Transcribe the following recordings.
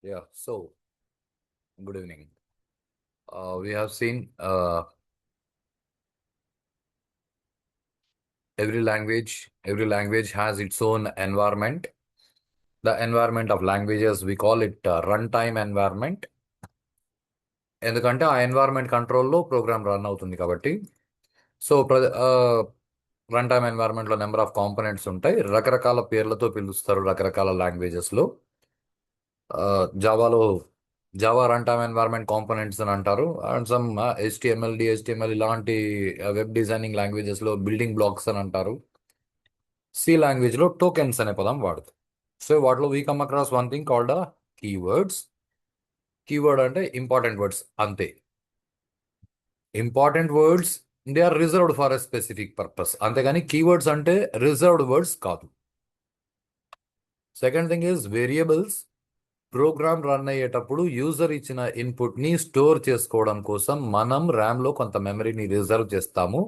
Yeah, so good evening. We have seen every language has its own environment. The environment of languages, we call it runtime environment. ఎందుకంటే ఆ environment కంట్రోల్లో programme run అవుతుంది కాబట్టి so run time ఎన్వైర్న్మెంట్లో number of components ఉంటాయి, రకరకాల పేర్లతో పిలుస్తారు రకరకాల లాంగ్వేజెస్లో. జావాలో Java run time environment components అని అంటారు. అండ్ సమ్ HTML డిహెచ్టిఎంఎల్ ఇలాంటి వెబ్ డిజైనింగ్ లాంగ్వేజెస్లో బిల్డింగ్ బ్లాక్స్ అని అంటారు. సి లాంగ్వేజ్లో టోకెన్స్ అనే పదం వాడుతాం. సో వాటిలో we come across one thing called keywords. Keyword అంటే ఇంపార్టెంట్ వర్డ్స్ అంతే. Important words they are reserved for a specific purpose, అంతేగాని కీవర్డ్స్ అంటే రిజర్వ్డ్ వర్డ్స్ కాదు. Second thing is variables. Program run అయ్యేటప్పుడు యూజర్ ఇచ్చిన ఇన్పుట్ని స్టోర్ చేసుకోవడం కోసం మనం ర్యామ్లో కొంత మెమరీని రిజర్వ్ చేస్తాము.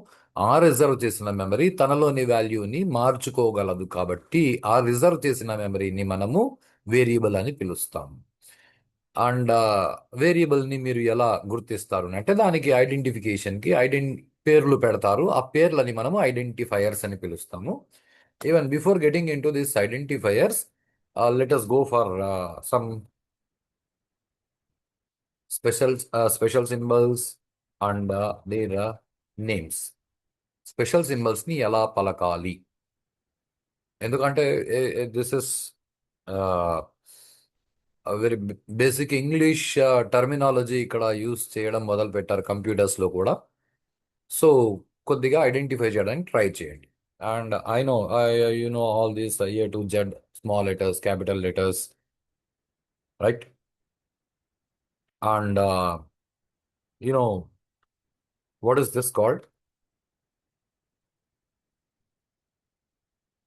ఆ రిజర్వ్ చేసిన మెమరీ తనలోని వాల్యూని మార్చుకోగలదు కాబట్టి ఆ రిజర్వ్ చేసిన మెమరీని మనము వేరియబుల్ అని పిలుస్తాము. అండ్ వేరియబుల్ని మీరు ఎలా గుర్తిస్తారు అంటే దానికి ఐడెంటిఫికేషన్కి పేర్లు పెడతారు. ఆ పేర్లని మనము ఐడెంటిఫైయర్స్ అని పిలుస్తాము. Even before getting in to this identifiers, let us go for some special symbols and their names. Special సింబల్స్ని ఎలా పలకాలి? ఎందుకంటే this is very basic English terminology ఇక్కడ యూస్ చేయడం మొదలు పెట్టారు కంప్యూటర్స్లో కూడా. సో కొద్దిగా ఐడెంటిఫై చేయడానికి ట్రై చేయండి. And I know you know all these A to Z, small letters, capital letters, right? And you know what is this called?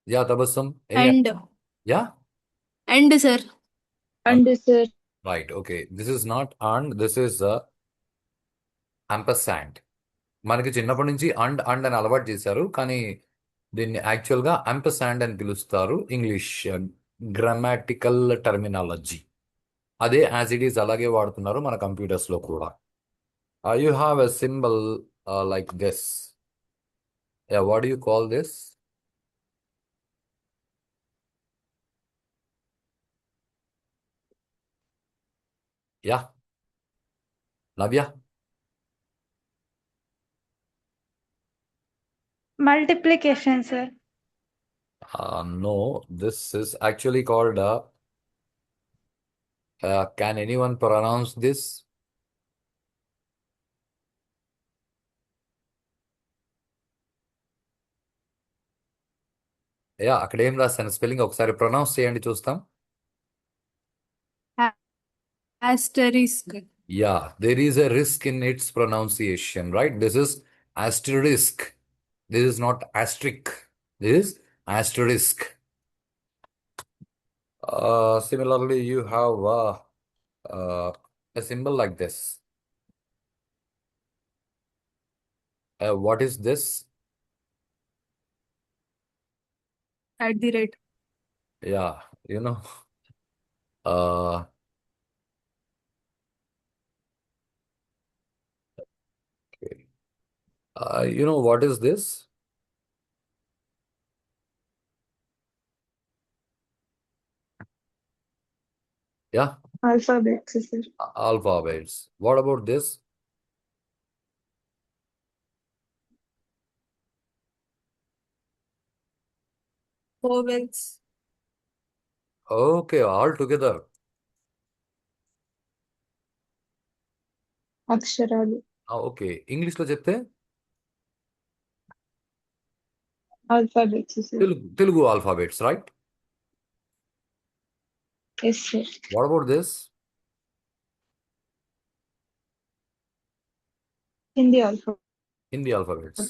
Yeah, Tabassum. And Yeah, sir. uh, And sir, right. Okay. This is not and, this is ampersand. మనకి చిన్నప్పటి నుంచి and అని అలవాటు చేశారు, కానీ దీన్ని యాక్చువల్గా అంపర్సాండ్ అని పిలుస్తారు. ఇంగ్లీష్ గ్రామాటికల్ టర్మినాలజీ అదే యాజ్ ఇట్ ఈస్ అలాగే వాడుతున్నారు మన కంప్యూటర్స్లో కూడా. You have a symbol like this. What you call this? Yeah, Navya. multiplication, sir. No, this is actually called can anyone pronounce this? Yeah, అక్కడ ఏం రాస్తాను స్పెల్లింగ్ ఒకసారి pronounce చేయండి చూస్తాం. Asterisk. Yeah, there is a risk in its pronunciation, right? This is asterisk. This is not asterisk. This is asterisk. Similarly, you have a symbol like this. What is this? At the rate. Yeah, you know. Uh, okay. You know what is this? Yeah, Alphabets, sir. alphabets. What about this? Vowels. Okay, all together. అక్షరాలు. Okay, ఇంగ్లీష్లో చెప్తే Alphabets, sir. Telugu alphabets, right? Yes, sir. What about this? Hindi alphabets. Hindi alphabets.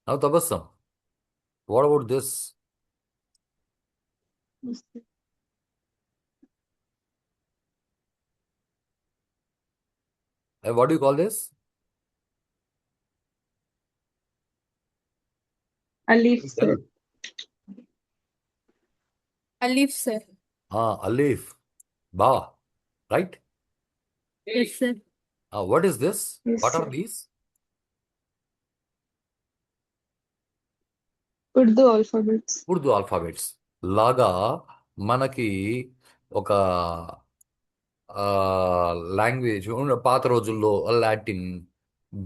Now, Tabassum, what about this? Yes, sir. What do you call this? Alif, sir. Alif, sir. Alif. Ba. right? Yes, sir. What is this? Yes, What are sir. these? Urdu alphabets. Urdu alphabets లాగా మనకి ఒక language పాత రోజుల్లో Latin,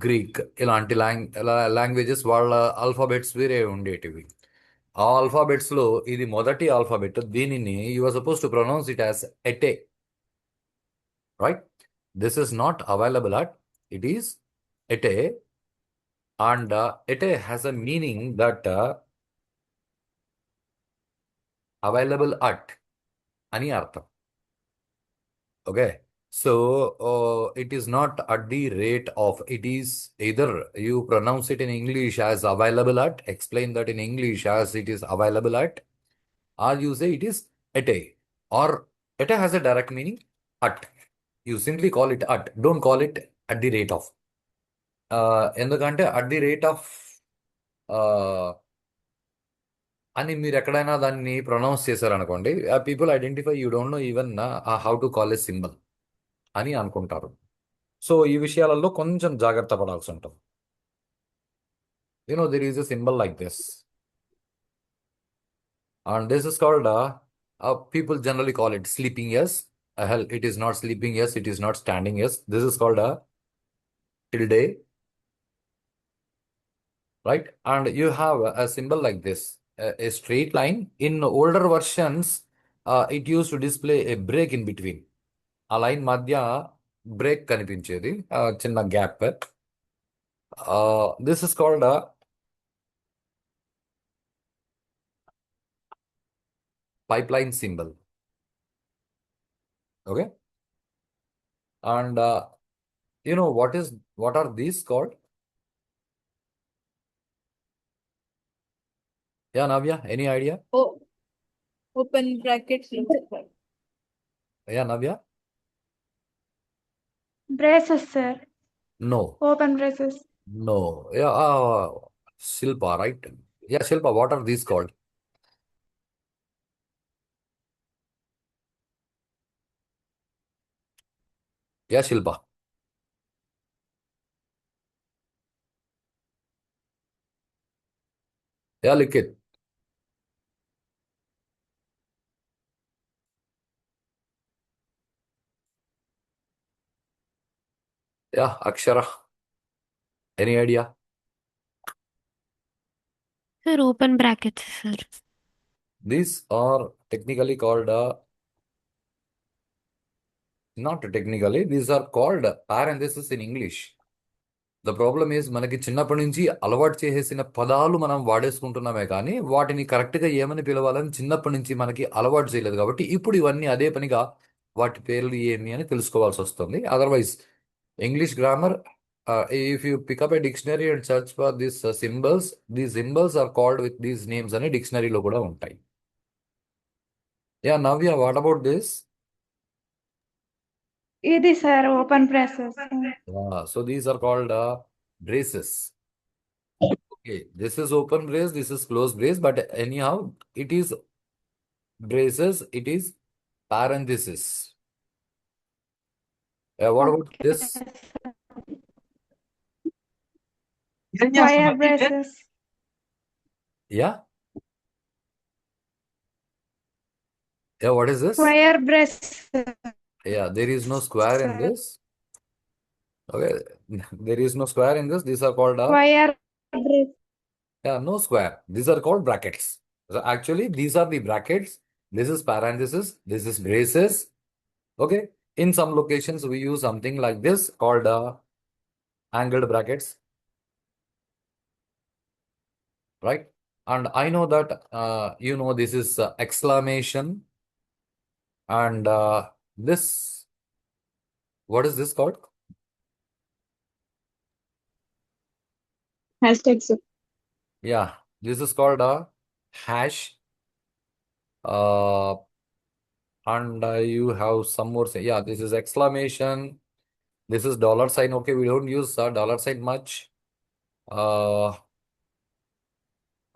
Greek ఇలాంటి languages వాళ్ళ alphabets వేరే ఉండేటివి. ఆ ఆల్ఫాబెట్స్ లో ఇది మొదటి ఆల్ఫాబెట్. దీనిని you are supposed to pronounce it as ఎటే, right? This is not available at, it is ఎటే, అండ్ ఎటే has a meaning that available at అని అర్థం. Okay, so it is not at the rate of, it is either you pronounce it in English as available at, explain that in English as it is available at, or you say it is ete, or ete has a direct meaning at. You simply call it at, don't call it at the rate of. ఎందుకంటే at the rate of అని మీరు ఎక్కడైనా దాన్ని pronounce చేశారనుకోండి, people identify you don't know even how to call a symbol అని అనుకుంటారు. So ఈ విషయాలలో కొంచెం జాగ్రత్త పడాల్సి ఉంటుంది. there is a symbol like this, and this is called people generally call it sleeping yes. Hell, it is not sleeping yes, it is not standing yes. This is called a tilde, right? And you have a symbol like this, a straight line. In older versions, it used to display a break in between. ఆ line మధ్య break కనిపించేది, చిన్న gap. This is called pipeline symbol. Okay, and what are these called? Yeah, Navya, any idea? Oh, open brackets. Yeah, Navya? Braces, sir. No, Open braces. no. Yeah, Shilpa, right? Yeah, Shilpa, what are these called? Yeah, Shilpa. Yeah, Likit. Yeah, Akshara. Any idea? Sir, open brackets, sir. These are technically called, not technically, these are called parentheses in English. The problem is, మనకి చిన్నప్పటి నుంచి అలవాటు చేసేసిన పదాలు మనం వాడేసుకుంటున్నామే కానీ వాటిని కరెక్ట్గా ఏమని పిలవాలని చిన్నప్పటి నుంచి మనకి అలవాటు చేయలేదు. కాబట్టి ఇప్పుడు ఇవన్నీ అదే పనిగా వాటి పేర్లు ఏమి అని తెలుసుకోవాల్సి వస్తుంది. Otherwise English grammar, if you pick up a dictionary and search for these symbols are called with these names అని డిక్షనరీలో కూడా ఉంటాయి. Yeah Navya, what about this? ఇది sir open braces. So these are called braces. Okay, this is open brace, this is closed brace, but anyhow, it is braces, it is parenthesis. What about this? Wire braces. Yeah? Yeah, what is this? Wire braces. Yeah, there is no square in this. Okay, there is no square in this. These are called, Wire braces. yeah, no square. These are called brackets. So actually, these are the brackets. This is parenthesis. This is braces. Okay. In some locations, we use something like this called angled brackets. Right? And I know that, this is exclamation. And this, what is this called? Hashtag, sir. Yeah, this is called a hash. And you have some more. Yeah, this is exclamation. This is dollar sign. Okay, we don't use dollar sign much.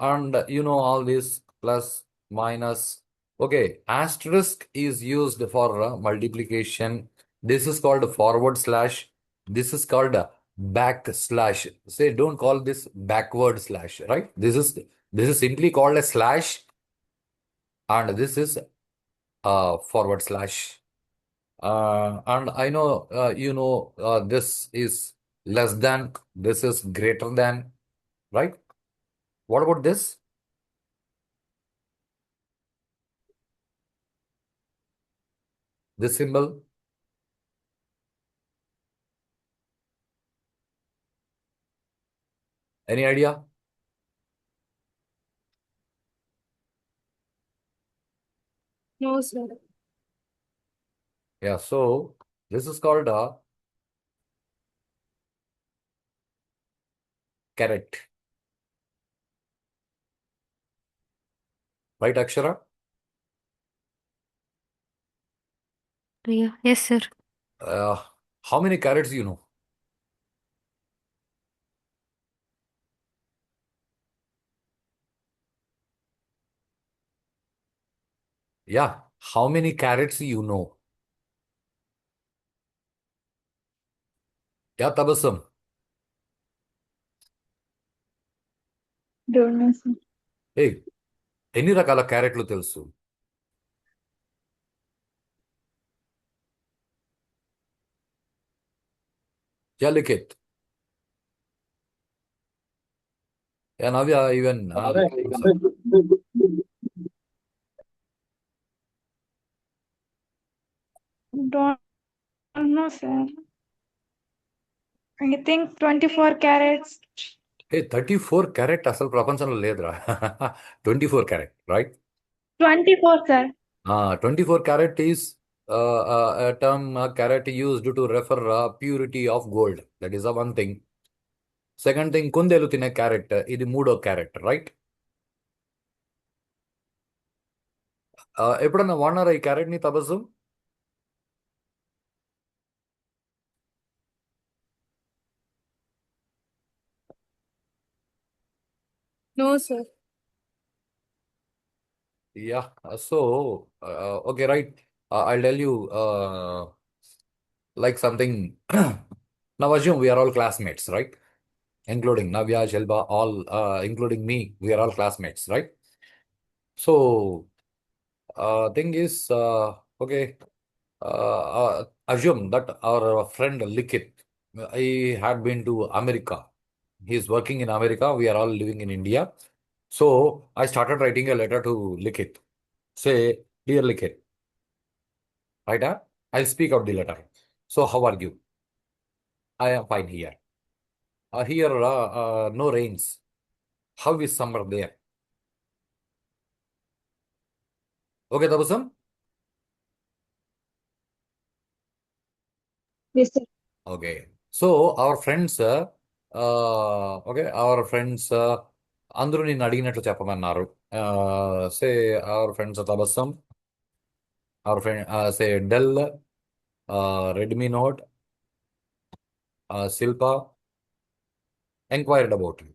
And all this plus, minus. Okay, asterisk is used for multiplication. This is called forward slash. This is called a back slash. Say, don't call this backward slash, right? This is simply called a slash, and this is forward slash. And I know this is less than, this is greater than, right? What about this? This symbol? Any idea? No, sir. Yeah, so this is called a caret. Right, Akshara? Yeah. Yes, sir. Uh, how many carrots you know? Yeah, how many carrots you know? Yeah, Tabassum. Don't know, sir. Hey, ఎన్ని రకాల క్యారెట్లు తెలుసు? Yeah, Likit. Yeah, Navya, even Don't know, sir. I think 24 carats. hey, 34 carrot అసలు ప్రపంచంలో లేదురా. 24 carrot, right? 24, sir. 24 carat is a term carat used to refer purity of gold. That is the one thing. Second thing, కుందేలు తినే carrot, ఇది మూడో carrot, right? ఎప్పుడన్నా వాడినారా ఈ carrot ని, Tabassum? No, sir. Yeah, so okay, right. I'll tell you like something. Now assume we are all classmates, right? Including Navya, Shelba, all including me, we are all classmates, right? So thing is, okay, assume that our friend Likit, he had been to America. He is working in America. We are all living in India. So I started writing a letter to Likit. Say, dear Likit, right? I'll speak out the letter. So how are you? I am fine here. Here, no rains. How is summer there? Okay, Tabasam? Yes, sir. Okay. So our friends, okay, our friends, అందరూ నిన్ను అడిగినట్లు చెప్పమన్నారు. Say our friends Tabassum, our friend, say Dell, Redmi Note, Silpa, enquired about you.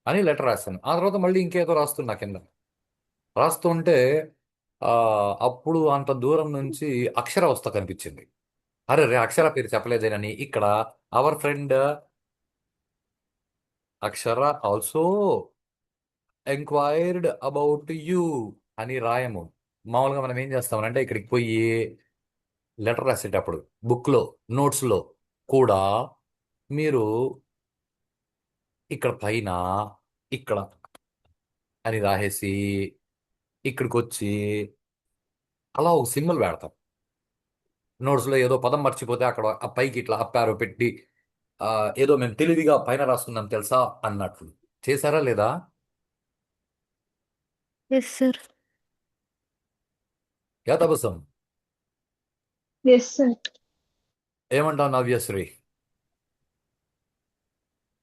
అని letter రాస్తాను. ఆ తర్వాత మళ్ళీ ఇంకేదో రాస్తున్నా కింద. రాస్తుంటే ఆ, అప్పుడు అంత దూరం నుంచి అక్షర వస్తా కనిపించింది. అరే రే, అక్షర పేరు చెప్పలేదేనని ఇక్కడ our friend Akshara also enquired about you అని రాయము. మామూలుగా మనం ఏం చేస్తామనంటే ఇక్కడికి పోయి లెటర్ రాసేటప్పుడు బుక్లో నోట్స్లో కూడా మీరు ఇక్కడ పైన ఇక్కడ అని రాసేసి ఇక్కడికి వచ్చి అలా ఒక సింబల్ పెడతాం. నోట్స్లో ఏదో పదం మర్చిపోతే అక్కడ ఆ పైకి ఇట్లా అప్పారో పెట్టి ఆ, ఏదో మేము తెలివిగా పైన రాసుకున్నాం తెలుసా అన్నట్లు చేశారా లేదా? Yes, sir. Yeah Tabassum, Yes, sir. ఏమంటావు Navyasri?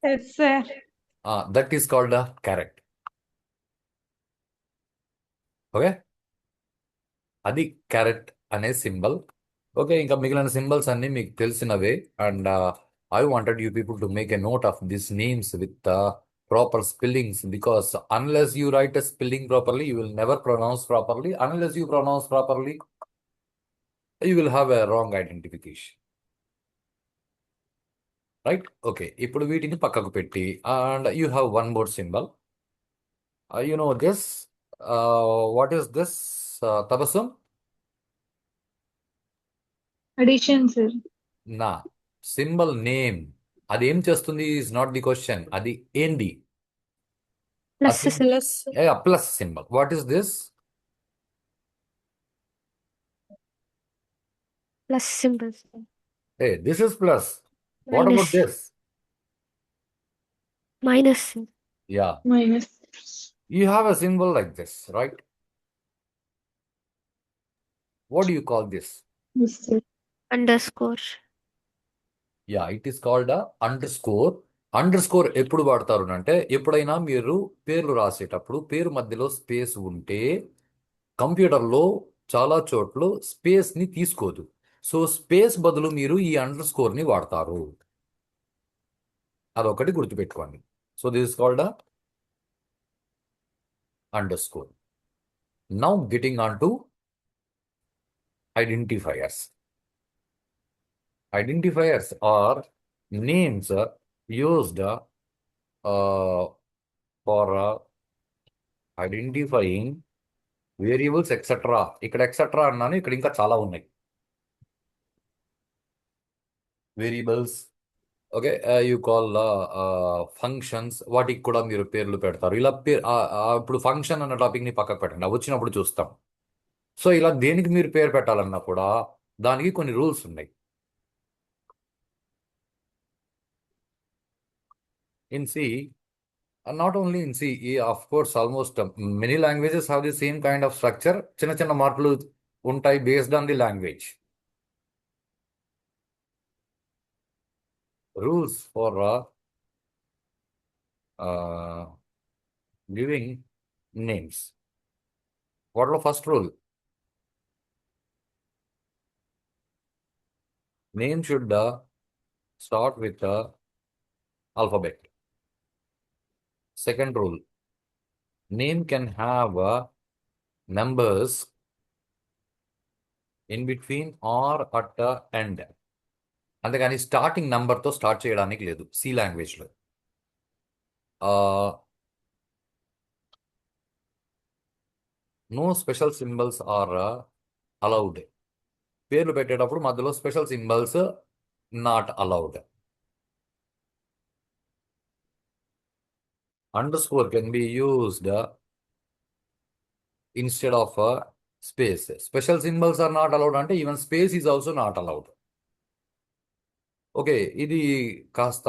Yes, sir. That is called caret. Okay, అది క్యారెట్ అనే సింబల్. ఓకే, ఇంకా మిగిలిన సింబల్స్ అన్ని మీకు తెలిసినవే. And I wanted you people to make a note of this names with proper spellings, because unless you write a spelling properly, you will never pronounce properly. Unless you pronounce properly, you will have a wrong identification. Right, okay. ఇప్పుడు వీటిని పక్కకు పెట్టి and you have one more symbol. You know this, what is this Tabassum? Addition, sir. నా symbol name అది ఏం చేస్తుంది is not the question. అది ఏంది? Plus Plus. Plus symbol. What is this? Plus symbol this is plus. What about minus this? Minus yeah, Minus. you have a symbol like this, right? What do you call this? Yes, sir. Under score. Yeah, it is called under score. Under score ఎప్పుడు వాడతారు అంటే, ఎప్పుడైనా మీరు పేర్లు రాసేటప్పుడు పేరు మధ్యలో space ఉంటే కంప్యూటర్లో చాలా చోట్ల స్పేస్ని తీసుకోదు. సో స్పేస్ బదులు మీరు ఈ అండర్ స్కోర్ని వాడతారు. అదొకటి గుర్తుపెట్టుకోండి. So this is called under score. Now getting on to identifiers. Identifiers are names used for identifying variables etcetera. ఇక్కడ ఎక్సెట్రా అన్నాను, ఇక్కడ ఇంకా చాలా ఉన్నాయి variables. Okay, you call functions, వాటికి కూడా మీరు పేర్లు పెడతారు. ఇలా ఇప్పుడు ఫంక్షన్ అన్న టాపిక్ని పక్కకు పెట్టండి, అవి వచ్చినప్పుడు చూస్తాం. సో ఇలా దేనికి మీరు పేరు పెట్టాలన్నా కూడా దానికి కొన్ని రూల్స్ ఉన్నాయి. In C, not only in C, of course almost many languages have the same kind of structure. చిన్న చిన్న మార్పులు ఉంటాయి based on the language. Rules for giving names. వాటిలో first rule, name should start with alphabet. Second rule, name can have numbers in between or at the end. అంతేగాని starting నంబర్తో start చేయడానికి లేదు C లాంగ్వేజ్లో. No special symbols are allowed. పేర్లు పెట్టేటప్పుడు మధ్యలో special symbols not allowed. Underscore can be used instead of space. Special symbols are not allowed అంటే even space is also not allowed. Okay, ఇది కాస్త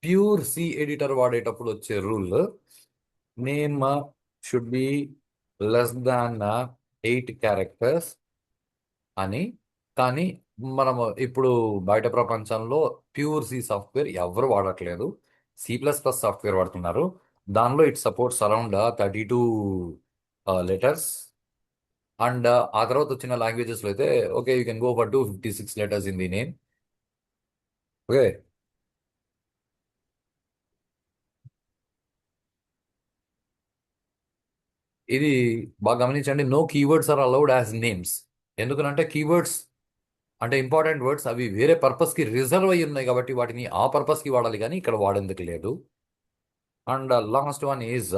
ప్యూర్ సి ఎడిటర్ వాడేటప్పుడు వచ్చే rule. Name should be less than 8 characters అని. కానీ మనము ఇప్పుడు బయట ప్రపంచంలో ప్యూర్ సి సాఫ్ట్వేర్ ఎవరు వాడట్లేదు, C++ సాఫ్ట్వేర్ వాడుతున్నారు. దానిలో it supports around 32 letters. And ఆ తర్వాత వచ్చిన లాంగ్వేజెస్లో అయితే okay, you can go for 256 letters in the name. Okay, ఇది బాగా గమనించండి. No keywords are allowed as names. ఎందుకనంటే కీవర్డ్స్ అంటే ఇంపార్టెంట్ వర్డ్స్, అవి వేరే పర్పస్కి రిజర్వ్ అయ్యి ఉన్నాయి కాబట్టి వాటిని ఆ పర్పస్కి వాడాలి, కానీ ఇక్కడ వాడేందుకు లేదు. And last one is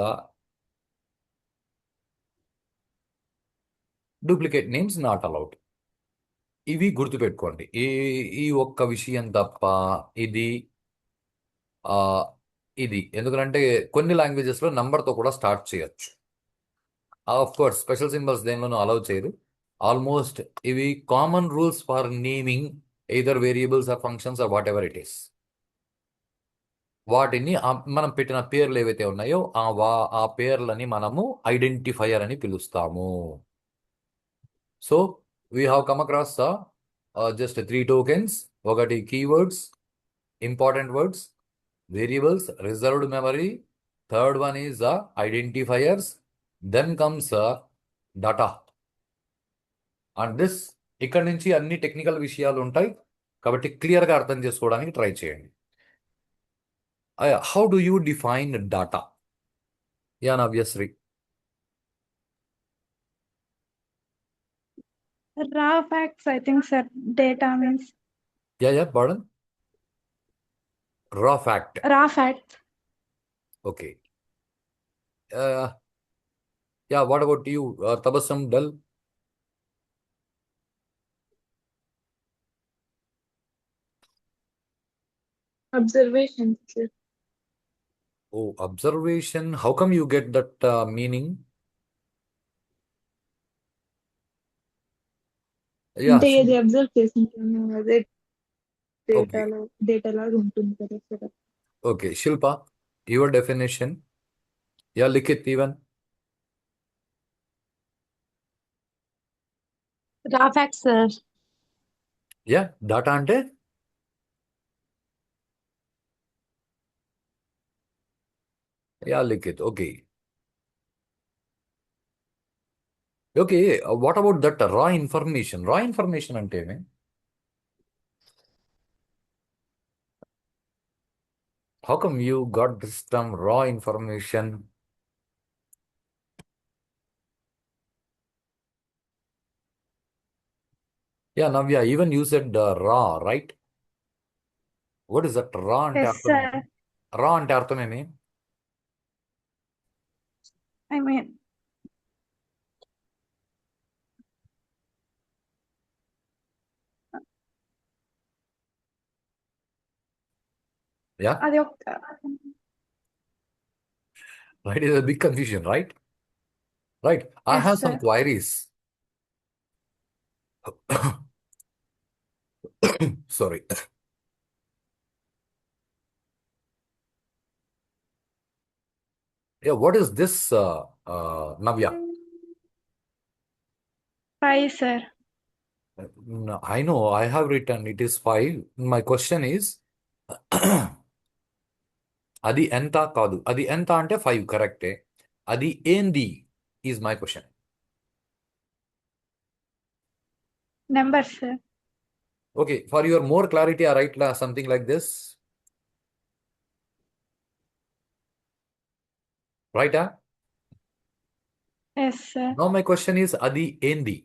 duplicate names not allowed. ఇవి గుర్తుపెట్టుకోండి. ఈ ఈ ఒక్క విషయం తప్ప ఇది ఆ, ఇది ఎందుకంటే కొన్ని లాంగ్వేజెస్లో నంబర్తో కూడా స్టార్ట్ చేయొచ్చు. ఆఫ్ కోర్స్ స్పెషల్ సింబల్స్ దేనిలోనూ అలౌ చేయరు. ఆల్మోస్ట్ ఇవి common rules for naming either variables or functions or whatever it is. వాటిని మనం పెట్టిన పేర్లు ఏవైతే ఉన్నాయో ఆ పేర్లని మనము ఐడెంటిఫైయర్ అని పిలుస్తాము. So we have come across just 3 tokens. ఒకటి keywords, important words, variables, reserved memory. Third one is identifiers. Then comes data. And this, ఇక్కడ నుంచి అన్ని టెక్నికల్ విషయాలు ఉంటాయి కాబట్టి క్లియర్గా అర్థం చేసుకోవడానికి ట్రై చేయండి. How do you define data? Yeah, Navyasri. Raw facts, I think, sir. Data means Yeah, pardon? Raw fact. raw facts. Okay. Uh, yeah, what about you, Tabassum Dal? Observations, sir. Oh, observation. How come you get that meaning? Yeah, అంటే ఇది observe చేసింటాను అదే okay. Data లాగా ఉంటుంది కదా sir. Okay, Shilpa, your definition. Yeah, Likit even. Raw facts, sir. Yeah, data ante? Yeah, Likit. Okay. Okay, what about that raw information? Raw information ante me? How come you got this term raw information? Yeah, Navya, even you said raw, right? What is that raw ante Yes, artham sir. enti? Raw ante artham emi? I mean, Yeah, అది ఒక right. It's a big confusion, right? Right. I yes, have sir. some queries. Sorry. Yeah, what is this, Navya? Five, sir. No, I know I have written it is 5. My question is, అది ఎంత కాదు. అది ఎంత అంటే 5 కరెక్టే. అది ఏంది is my question. Numbers, sir. Okay, for your more clarity, I write something like this. Right? Yes, sir. Now my question is, అది ఏంది?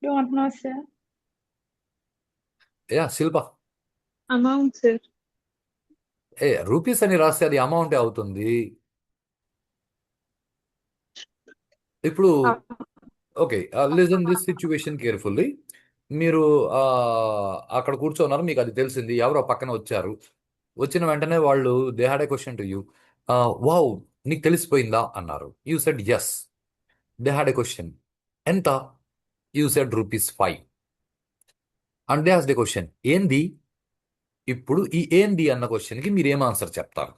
Don't know, sir. Yeah, Silpa. Amount sir. Rupees అని రాస్తే అది అమౌంటే అవుతుంది. ఇప్పుడు okay, listen this situation carefully. మీరు అక్కడ కూర్చోన్నారు, మీకు అది తెలిసింది, ఎవరో పక్కన వచ్చారు. వచ్చిన వెంటనే వాళ్ళు they had a question to you. Wow, నీకు తెలిసిపోయిందా అన్నారు. You said yes. They had a question, ఎంత? You said ₹5. And they has the question, ఏంది? ఇప్పుడు ఈ ఏంది అన్న క్వశ్చన్కి మీరు ఏం ఆన్సర్ చెప్తారు?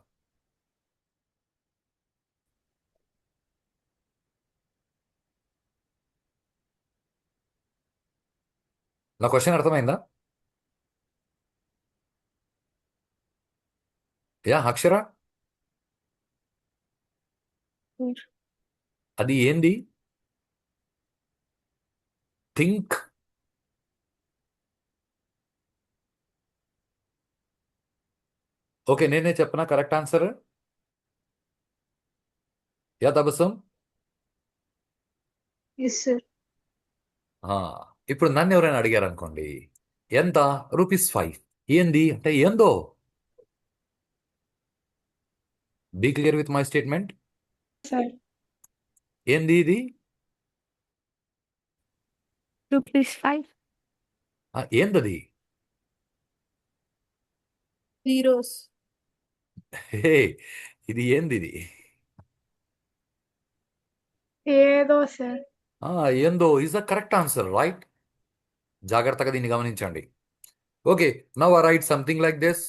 నా క్వశ్చన్ అర్థమైందా? Yeah, Akshara, Sir. అది ఏంది? థింక్. ఓకే, నేనే చెప్పనా correct answer? Yeah Tabassum? Yes sir. ఇప్పుడు నన్ను ఎవరైనా అడిగారు అనుకోండి, ఎంత? ₹5. ఏంది అంటే ఏందో. Be clear with my statement. Sir. ఏంది ఇది? ₹5. ఏందది? జీరోస్. హే, ఇది ఏంది ఇది? ఏదో, sir. ఏందో is the correct answer, right? జాగ్రత్తగా దీన్ని గమనించండి. Okay, now I write something like this.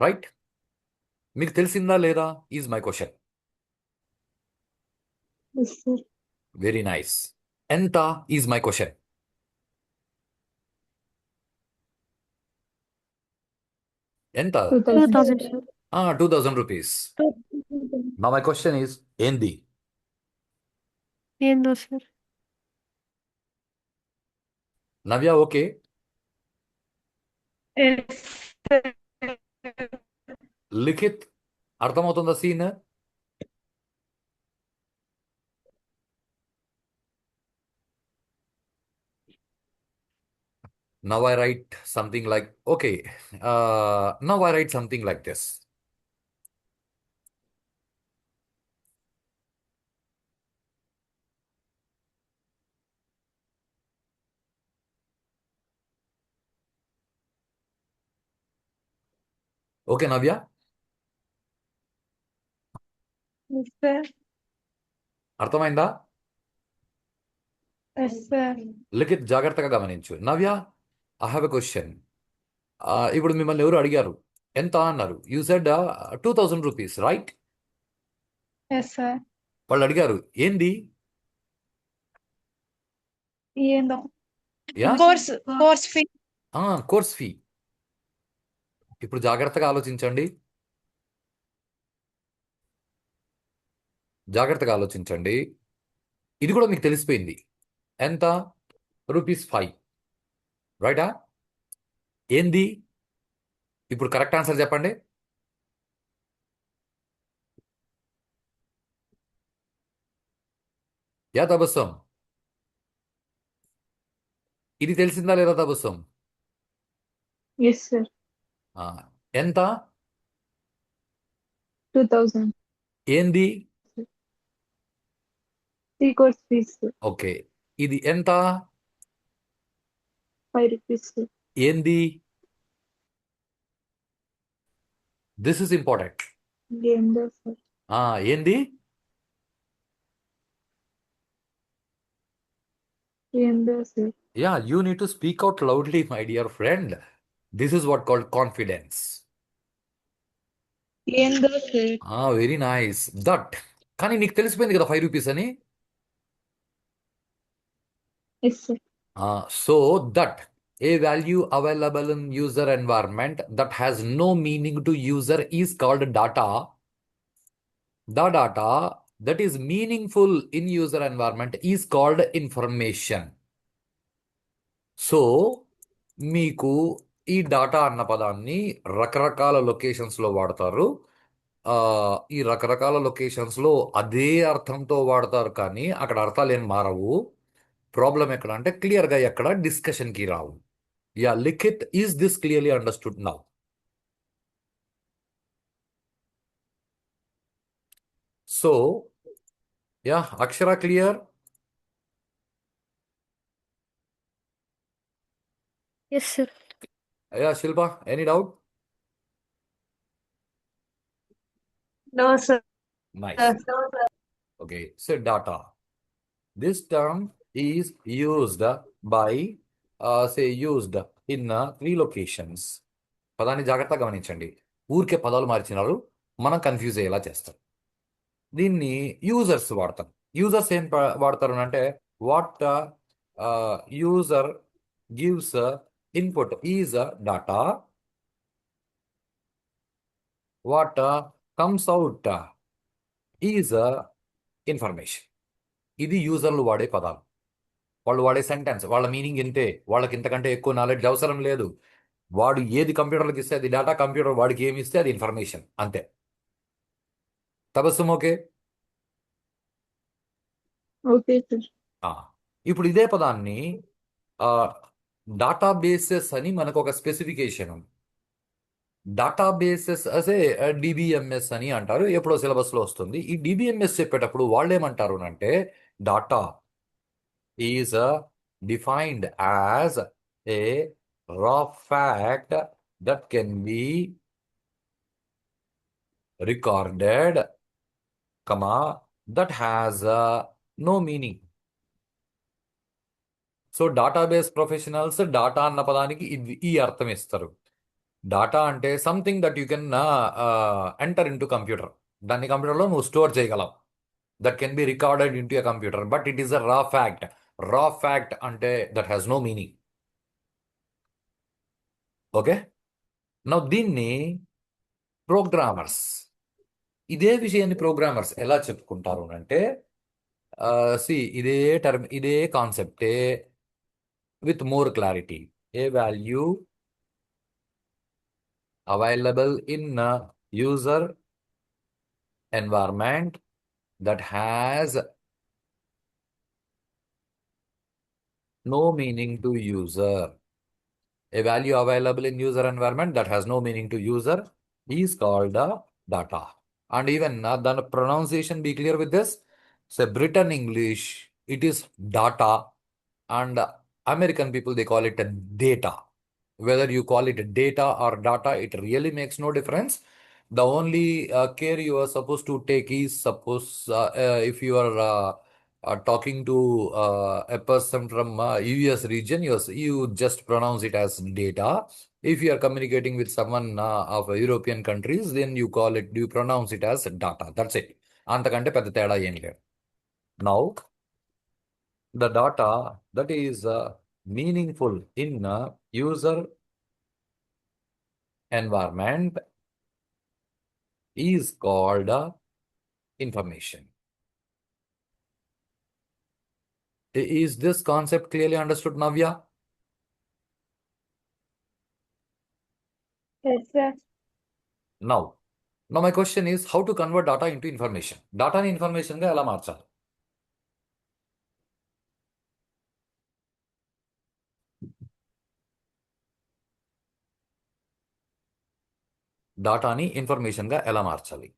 Right? మీకు తెలిసిందా లేదా is my question. Yes sir. Very nice. ఎంత ఈజ్ మై క్వశ్చన్. ఎంత? 2,000, sir. ₹2,000. Now my question is, ఏంది? ఏందో సార్. నవ్య ఓకే. Yes, sir. లిఖిత్ అర్థమవుతుందా scene? Now I write something like, okay, now I write something like this. Okay, Navya? Yes, sir. అర్థమైందా? Yes, sir. Likhith జాగ్రత్తగా గమనించు. నవ్య, I have a question. ఇప్పుడు మిమ్మల్ని ఎవరు అడిగారు, ఎంత అన్నారు? You said 2000 rupees, right? Yes, sir. వాళ్ళు అడిగారు ఏంది? ఏందో yeah course fee. Course fee. ఇప్పుడు జాగ్రత్తగా ఆలోచించండి. జాగ్రత్తగా ఆలోచించండి. ఇది కూడా మీకు తెలిసిపోయింది. ఎంత? ₹5, రైటా? ఏంది? ఇప్పుడు కరెక్ట్ ఆన్సర్ చెప్పండి. యా తబస్సం, ఇది తెలిసిందా లేదా తబస్సం? Yes, sir. ఆ, ఎంత? 2000. ఏంది? 3 course fees, sir. ఓకే, ఇది ఎంత? 5 rupees, sir. ఏంది? This is important. ఏందో సార్. ఏంది? ఏందో sir. Yeah, you need to speak out loudly my dear friend. This is what called confidence. ఏందో సార్. Very nice. దట్, కానీ నీకు తెలిసిపోయింది కదా 5 రూపీస్ అని. Yes sir. So that a value available in user environment that has no meaning to user is called data. The data that is meaningful in user environment is called information. So మీకు ఈ data అన్న పదాన్ని రకరకాల లొకేషన్స్లో వాడతారు. ఈ రకరకాల లొకేషన్స్లో అదే అర్థంతో వాడతారు, కానీ అక్కడ అర్థాలు ఏం మారవు. ప్రాబ్లం ఎక్కడ అంటే క్లియర్గా ఎక్కడ డిస్కషన్కి రావు. Yeah Likhith, is this clearly understood now? So yeah Akshara clear? Yes, sir. Yeah Shilpa, any doubt? No sir. Nice. Okay, so data. This term is used by, used in 3 locations. పదాన్ని జాగ్రత్తగా గమనించండి. ఊరికే పదాలు మార్చినారు, మనం కన్ఫ్యూజ్ అయ్యేలా చేస్తారు. దీన్ని యూజర్స్ వాడతారు. యూజర్స్ ఏం వాడతారు అంటే, what user gives input is data, what comes out is information. ఇది యూజర్లు వాడే పదాలు. వాళ్ళు వాడే సెంటెన్స్, వాళ్ళ మీనింగ్ ఇంతే. వాళ్ళకి ఇంతకంటే ఎక్కువ నాలెడ్జ్ అవసరం లేదు. వాడు ఏది కంప్యూటర్లకు ఇస్తే అది డేటా, కంప్యూటర్ వాడికి ఏమి ఇస్తే అది ఇన్ఫర్మేషన్, అంతే. తబస్సుం ఓకే? Okay sir. ఇప్పుడు ఇదే పదాన్ని డేటాబేసెస్ అని మనకు ఒక స్పెసిఫికేషన్ ఉంది. డేటాబేసెస్ అసే డిబిఎంఎస్ అని అంటారు, ఎప్పుడో సిలబస్లో వస్తుంది. ఈ డిబిఎంఎస్ చెప్పేటప్పుడు వాళ్ళు ఏమంటారు అంటే, data is defined as a raw fact that can be recorded, that has no meaning. So database professionals data అన్న పదానికి ఈ అర్థం ఇస్తారు. డాటా అంటే something that you can enter in to computer. దాన్ని కంప్యూటర్లో నువ్వు స్టోర్ చేయగలవు. That can be recorded in to a computer, but it is a raw fact. Raw fact అంటే that has no meaning. Okay, now దీన్ని programmers, ఇదే విషయాన్ని programmers ఎలా చెప్పుకుంటారు అంటే, సి ఇదే టర్మ్ ఇదే కాన్సెప్టే with more clarity. A value available in a user environment that has no meaning to user. A value available in user environment that has no meaning to user is called data. And even the pronunciation, be clear with this. Say Britain English, it is data, and American people they call it a data. Whether you call it data or data, it really makes no difference. The only care you are supposed to take is suppose if you are talking to a person from US region, you just pronounce it as data. If you are communicating with someone of European countries, then you pronounce it as data. That's it. అంతకంటే పెద్ద తేడా ఏం లేదు. Now, the data that is meaningful in user environment is called information. Is this concept clearly understood, Navya? Yes, sir. Now my question is how to convert data into information. Data ni information గా ఎలా మార్చాలి? డాటాని information గా ఎలా మార్చాలి?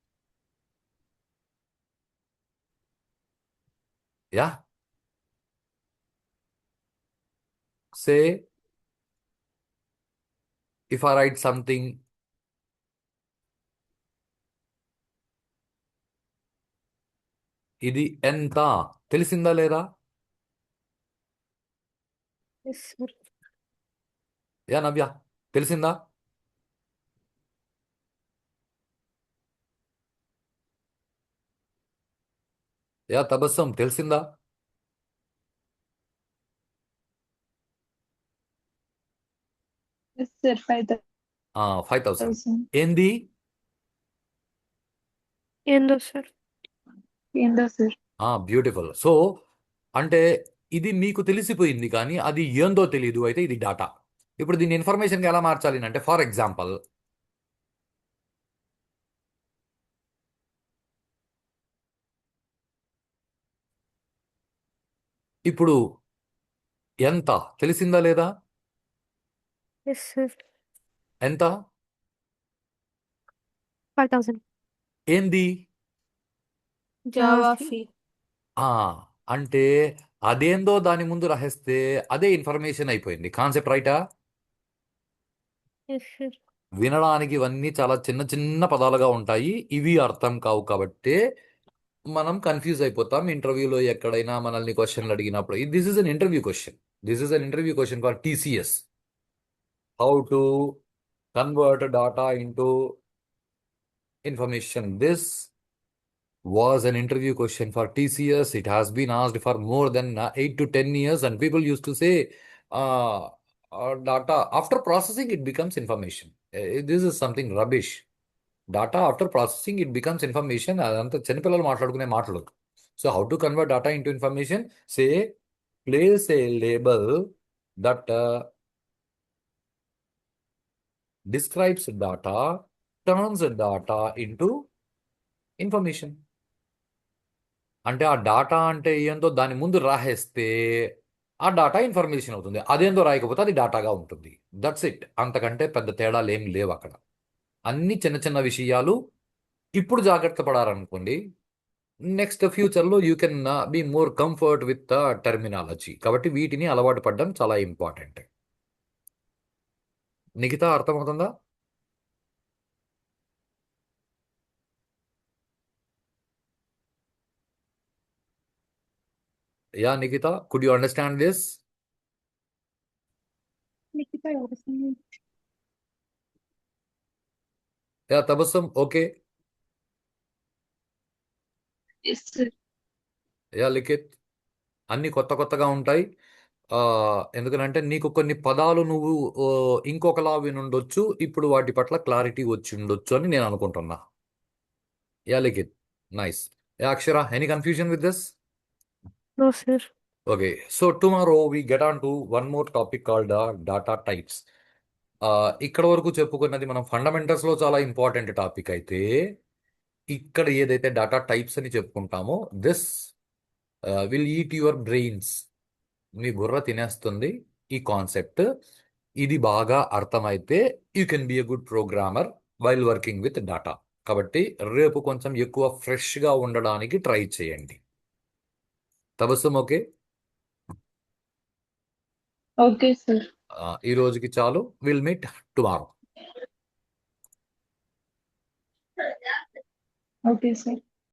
Yeah. Say if I write something, ఇది ఎంత తెలిసిందా లేదా? Yes, sir. యా నవ్య, తెలిసిందా? యా తబస్సం, తెలిసిందా? Yes, sir. 5,000. 5,000. ఏంది? ఏందో సార్. ఏందో సార్. బ్యూటిఫుల్. సో అంటే ఇది మీకు తెలిసిపోయింది కానీ అది ఏందో తెలియదు, అయితే ఇది డాటా. ఇప్పుడు దీన్ని ఇన్ఫర్మేషన్గా ఎలా మార్చాలి అంటే, ఫర్ ఎగ్జాంపుల్ ఇప్పుడు ఎంత తెలిసిందా లేదా? Yes sir. ఎంత? 5,000. ఏంది? Java fee. ఆ అంటే అదేందో దాని ముందు రాసేస్తే అదే ఇన్ఫర్మేషన్ అయిపోయింది. కాన్సెప్ట్ రైటా? Yes sir. వినడానికి ఇవన్నీ చాలా చిన్న చిన్న పదాలుగా ఉంటాయి, ఇవి అర్థం కావు కాబట్టి మనం కన్ఫ్యూజ్ అయిపోతాం. ఇంటర్వ్యూలో ఎక్కడైనా మనల్ని క్వశ్చన్లు అడిగినప్పుడు, this is an interview question. This is an interview question for TCS. How to convert data into information. This was an interview question for TCS. It has been asked for more than 8 to 10 years, and people used to say data after processing it becomes information. This is something rubbish. Data after processing it becomes information. అదంతా చిన్నపిల్లలు మాట్లాడుకునే మాటలు. So how to convert data into information? Say place a label that describes data, turns data into information. అంటే ఆ data అంటే ఏందో దాని ముందు రాసేస్తే ఆ డాటా ఇన్ఫర్మేషన్ అవుతుంది. అదేందో రాయకపోతే అది డాటాగా ఉంటుంది. That's it. అంతకంటే పెద్ద తేడాలు ఏం లేవు అక్కడ. అన్ని చిన్న చిన్న విషయాలు. ఇప్పుడు జాగ్రత్త పడారనుకోండి, నెక్స్ట్ ఫ్యూచర్లో you can be more comfort with the terminology. కాబట్టి వీటిని అలవాటు పడడం చాలా ఇంపార్టెంట్. నిఖిత, అర్థమవుతుందా? Yeah Nikhitha, could you understand this? Nikhitha ఎవరు? Yeah Tabassum, okay. Yes, sir. Yeah Likhith, అన్ని కొత్త కొత్తగా ఉంటాయి. ఎందుకనంటే నీకు కొన్ని పదాలు నువ్వు ఇంకొకలా వినుండొచ్చు, ఇప్పుడు వాటి పట్ల క్లారిటీ వచ్చి ఉండొచ్చు అని నేను అనుకుంటున్నా. Yeah Likhith, nice. Yeah Akshara, any confusion with this? No, sir. Okay, so tomorrow we get on to one more topic called data types. ఇక్కడ వరకు చెప్పుకున్నది మనం ఫండమెంటల్స్ లో చాలా ఇంపార్టెంట్ టాపిక్ అయితే ఇక్కడ ఏదైతే డేటా టైప్స్ అని చెప్పుకుంటామో this will eat your brains. మీ బుర్ర తినేస్తుంది ఈ కాన్సెప్ట్. ఇది బాగా అర్థమైతే you can be a good programmer while working with data. కాబట్టి రేపు కొంచెం ఎక్కువ ఫ్రెష్గా ఉండడానికి ట్రై చేయండి. తబస్సుమ్ ఓకే. Okay sir. ఈ రోజుకి చాలు. Will meet tomorrow. Okay sir.